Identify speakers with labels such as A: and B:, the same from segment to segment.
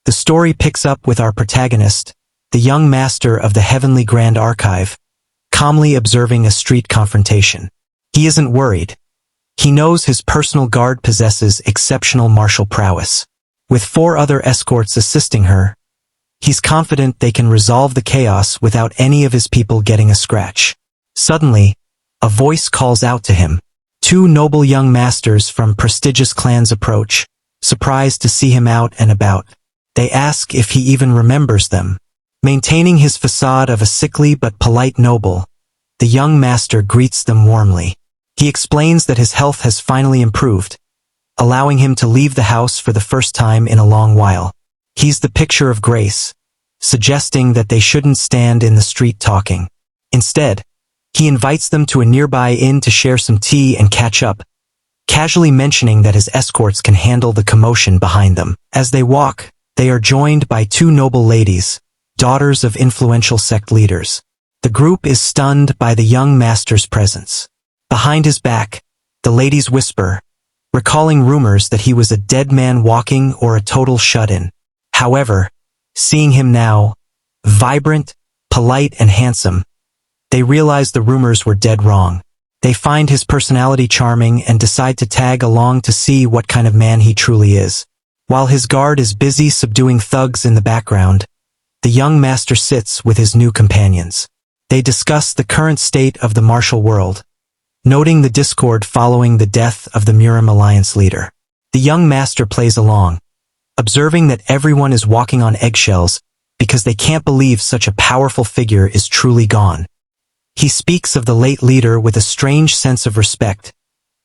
A: The story picks up with our protagonist, the young master of the Heavenly Grand Archive, calmly observing a street confrontation. He isn't worried. He knows his personal guard possesses exceptional martial prowess. With 4 other escorts assisting her, he's confident they can resolve the chaos without any of his people getting a scratch. Suddenly, a voice calls out to him. 2 noble young masters from prestigious clans approach, surprised to see him out and about. They ask if he even remembers them. Maintaining his facade of a sickly but polite noble, the young master greets them warmly. He explains that his health has finally improved, allowing him to leave the house for the first time in a long while. He's the picture of grace, suggesting that they shouldn't stand in the street talking. Instead, he invites them to a nearby inn to share some tea and catch up, casually mentioning that his escorts can handle the commotion behind them. As they walk, they are joined by 2 noble ladies, daughters of influential sect leaders. The group is stunned by the young master's presence. Behind his back, the ladies whisper, recalling rumors that he was a dead man walking or a total shut-in. However, seeing him now, vibrant, polite, and handsome, they realize the rumors were dead wrong. They find his personality charming and decide to tag along to see what kind of man he truly is. While his guard is busy subduing thugs in the background, the young master sits with his new companions. They discuss the current state of the martial world, noting the discord following the death of the Murim Alliance leader. The young master plays along, observing that everyone is walking on eggshells because they can't believe such a powerful figure is truly gone. He speaks of the late leader with a strange sense of respect,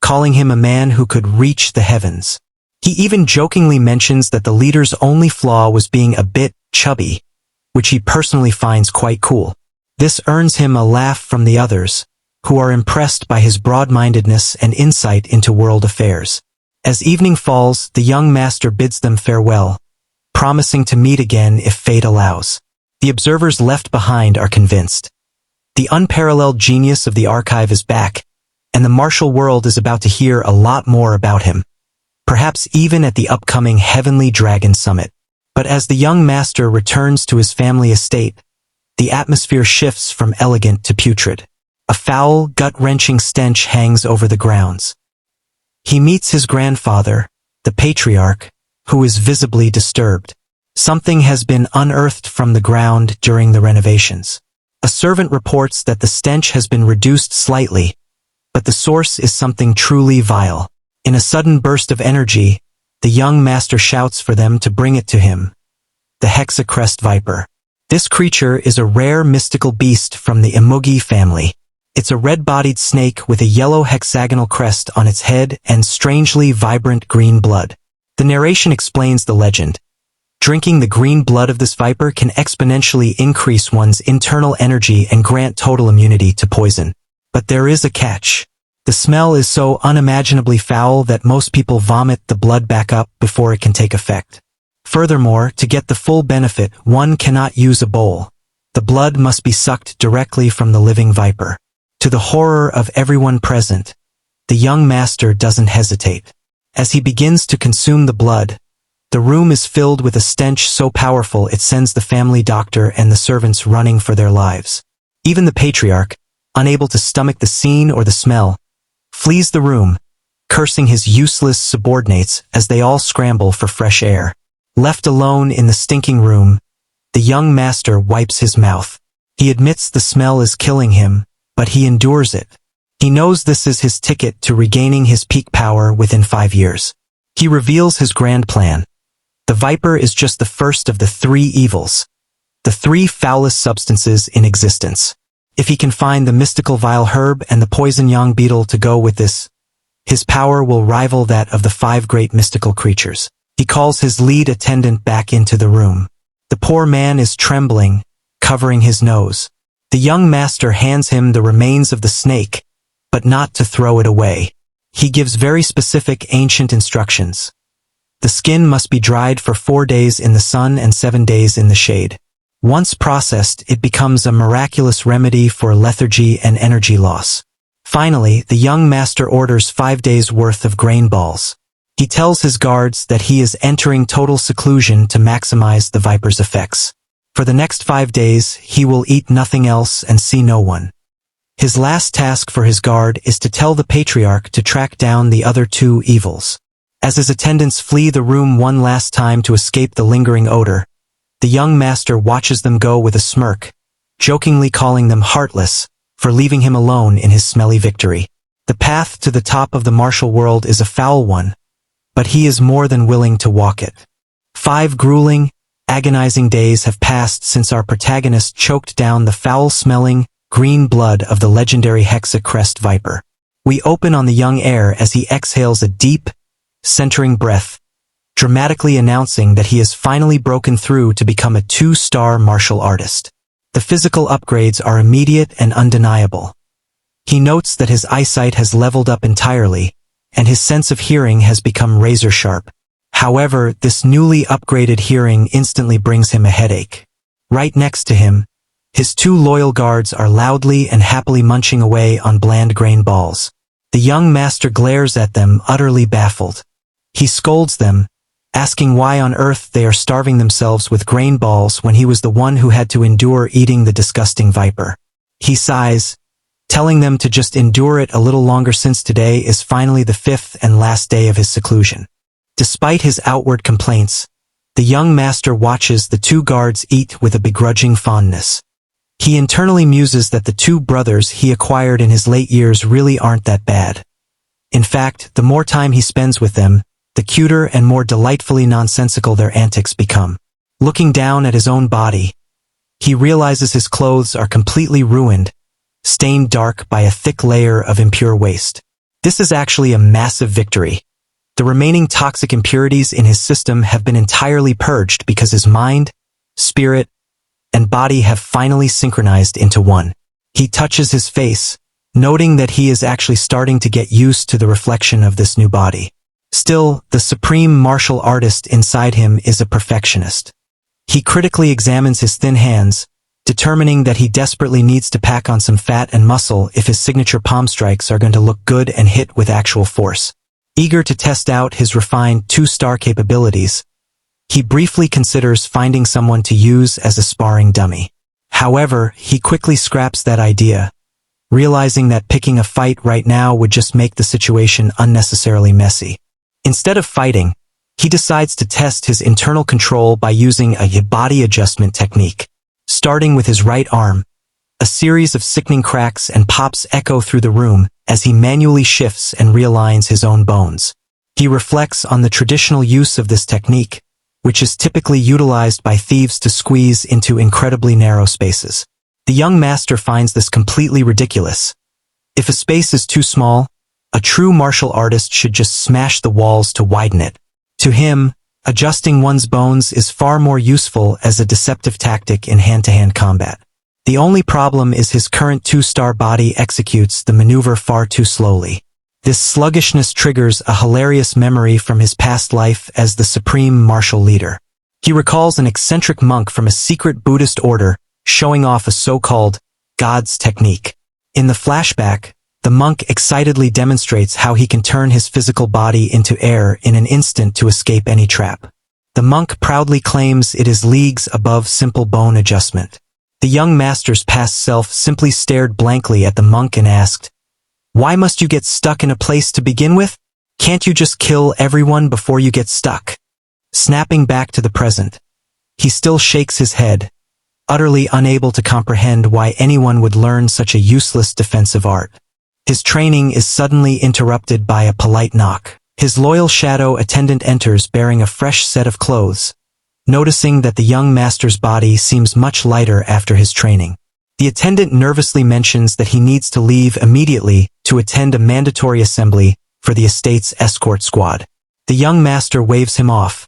A: calling him a man who could reach the heavens. He even jokingly mentions that the leader's only flaw was being a bit chubby, which he personally finds quite cool. This earns him a laugh from the others, who are impressed by his broad-mindedness and insight into world affairs. As evening falls, the young master bids them farewell, promising to meet again if fate allows. The observers left behind are convinced. The unparalleled genius of the archive is back, and the martial world is about to hear a lot more about him, perhaps even at the upcoming Heavenly Dragon Summit. But as the young master returns to his family estate, the atmosphere shifts from elegant to putrid. A foul, gut-wrenching stench hangs over the grounds. He meets his grandfather, the patriarch, who is visibly disturbed. Something has been unearthed from the ground during the renovations. A servant reports that the stench has been reduced slightly, but the source is something truly vile. In a sudden burst of energy, the young master shouts for them to bring it to him. The Hexacrest Viper. This creature is a rare mystical beast from the Imugi family. It's a red-bodied snake with a yellow hexagonal crest on its head and strangely vibrant green blood. The narration explains the legend. Drinking the green blood of this viper can exponentially increase one's internal energy and grant total immunity to poison. But there is a catch. The smell is so unimaginably foul that most people vomit the blood back up before it can take effect. Furthermore, to get the full benefit, one cannot use a bowl. The blood must be sucked directly from the living viper. To the horror of everyone present, the young master doesn't hesitate. As he begins to consume the blood, the room is filled with a stench so powerful it sends the family doctor and the servants running for their lives. Even the patriarch, unable to stomach the scene or the smell, flees the room, cursing his useless subordinates as they all scramble for fresh air. Left alone in the stinking room, the young master wipes his mouth. He admits the smell is killing him, but he endures it. He knows this is his ticket to regaining his peak power within 5 years. He reveals his grand plan. The viper is just the first of the 3 evils, the 3 foulest substances in existence. If he can find the mystical vile herb and the poison yang beetle to go with this, his power will rival that of the 5 great mystical creatures. He calls his lead attendant back into the room. The poor man is trembling, covering his nose. The young master hands him the remains of the snake, but not to throw it away. He gives very specific ancient instructions. The skin must be dried for 4 days in the sun and 7 days in the shade. Once processed, it becomes a miraculous remedy for lethargy and energy loss. Finally, the young master orders 5 days' worth of grain balls. He tells his guards that he is entering total seclusion to maximize the Viper's effects. For the next 5 days, he will eat nothing else and see no one. His last task for his guard is to tell the patriarch to track down the other 2 evils. As his attendants flee the room one last time to escape the lingering odor, the young master watches them go with a smirk, jokingly calling them heartless for leaving him alone in his smelly victory. The path to the top of the martial world is a foul one, but he is more than willing to walk it. 5 grueling, agonizing days have passed since our protagonist choked down the foul-smelling, green blood of the legendary Hexa-Crest Viper. We open on the young heir as he exhales a deep, centering breath, dramatically announcing that he has finally broken through to become a 2-star martial artist. The physical upgrades are immediate and undeniable. He notes that his eyesight has leveled up entirely, and his sense of hearing has become razor-sharp. However, this newly upgraded hearing instantly brings him a headache. Right next to him, his 2 loyal guards are loudly and happily munching away on bland grain balls. The young master glares at them, utterly baffled. He scolds them, asking why on earth they are starving themselves with grain balls when he was the one who had to endure eating the disgusting viper. He sighs, telling them to just endure it a little longer since today is finally the 5th and last day of his seclusion. Despite his outward complaints, the young master watches the 2 guards eat with a begrudging fondness. He internally muses that the 2 brothers he acquired in his late years really aren't that bad. In fact, the more time he spends with them, the cuter and more delightfully nonsensical their antics become. Looking down at his own body, he realizes his clothes are completely ruined, stained dark by a thick layer of impure waste. This is actually a massive victory. The remaining toxic impurities in his system have been entirely purged because his mind, spirit, and body have finally synchronized into one. He touches his face, noting that he is actually starting to get used to the reflection of this new body. Still, the supreme martial artist inside him is a perfectionist. He critically examines his thin hands, determining that he desperately needs to pack on some fat and muscle if his signature palm strikes are going to look good and hit with actual force. Eager to test out his refined 2-star capabilities, he briefly considers finding someone to use as a sparring dummy. However, he quickly scraps that idea, realizing that picking a fight right now would just make the situation unnecessarily messy. Instead of fighting, he decides to test his internal control by using a body adjustment technique. Starting with his right arm, a series of sickening cracks and pops echo through the room as he manually shifts and realigns his own bones. He reflects on the traditional use of this technique, which is typically utilized by thieves to squeeze into incredibly narrow spaces. The young master finds this completely ridiculous. If a space is too small, a true martial artist should just smash the walls to widen it. To him, adjusting one's bones is far more useful as a deceptive tactic in hand-to-hand combat. The only problem is his current 2-star body executes the maneuver far too slowly. This sluggishness triggers a hilarious memory from his past life as the supreme martial leader. He recalls an eccentric monk from a secret Buddhist order showing off a so-called God's technique. In the flashback, the monk excitedly demonstrates how he can turn his physical body into air in an instant to escape any trap. The monk proudly claims it is leagues above simple bone adjustment. The young master's past self simply stared blankly at the monk and asked, "Why must you get stuck in a place to begin with? Can't you just kill everyone before you get stuck?" Snapping back to the present, he still shakes his head, utterly unable to comprehend why anyone would learn such a useless defensive art. His training is suddenly interrupted by a polite knock. His loyal shadow attendant enters bearing a fresh set of clothes, noticing that the young master's body seems much lighter after his training. The attendant nervously mentions that he needs to leave immediately to attend a mandatory assembly for the estate's escort squad. The young master waves him off,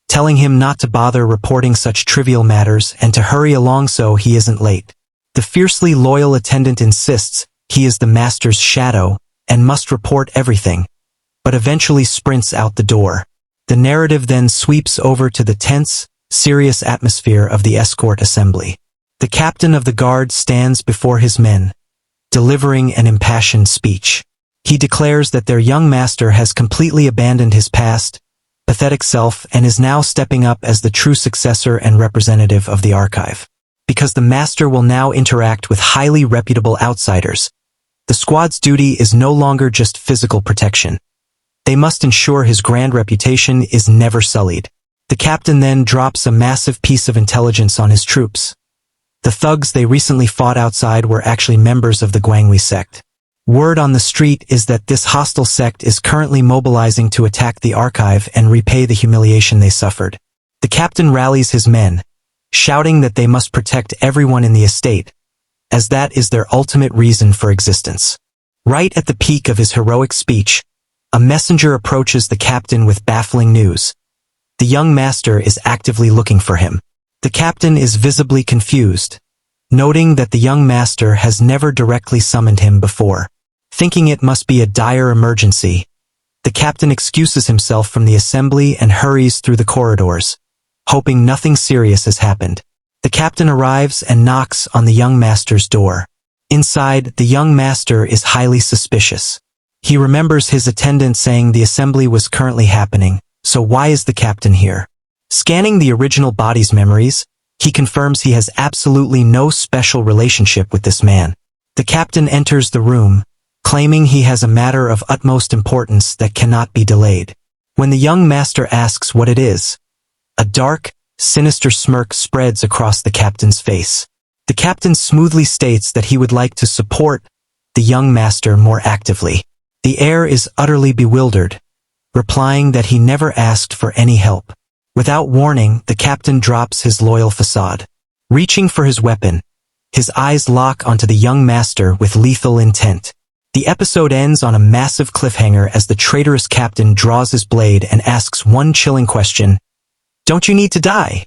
A: telling him not to bother reporting such trivial matters and to hurry along so he isn't late. The fiercely loyal attendant insists he is the master's shadow and must report everything, but eventually sprints out the door. The narrative then sweeps over to the tense, serious atmosphere of the escort assembly. The captain of the guard stands before his men, delivering an impassioned speech. He declares that their young master has completely abandoned his past, pathetic self and is now stepping up as the true successor and representative of the archive. Because the master will now interact with highly reputable outsiders, the squad's duty is no longer just physical protection. They must ensure his grand reputation is never sullied. The captain then drops a massive piece of intelligence on his troops. The thugs they recently fought outside were actually members of the Guanghui sect. Word on the street is that this hostile sect is currently mobilizing to attack the archive and repay the humiliation they suffered. The captain rallies his men, shouting that they must protect everyone in the estate, as that is their ultimate reason for existence. Right at the peak of his heroic speech, a messenger approaches the captain with baffling news. The young master is actively looking for him. The captain is visibly confused, noting that the young master has never directly summoned him before. Thinking it must be a dire emergency, the captain excuses himself from the assembly and hurries through the corridors, hoping nothing serious has happened. The captain arrives and knocks on the young master's door. Inside, the young master is highly suspicious. He remembers his attendant saying the assembly was currently happening, so why is the captain here? Scanning the original body's memories, he confirms he has absolutely no special relationship with this man. The captain enters the room, claiming he has a matter of utmost importance that cannot be delayed. When the young master asks what it is, a dark, sinister smirk spreads across the captain's face. The captain smoothly states that he would like to support the young master more actively. The heir is utterly bewildered, replying that he never asked for any help. Without warning, the captain drops his loyal facade. Reaching for his weapon, his eyes lock onto the young master with lethal intent. The episode ends on a massive cliffhanger as the traitorous captain draws his blade and asks one chilling question: "Don't you need to die?"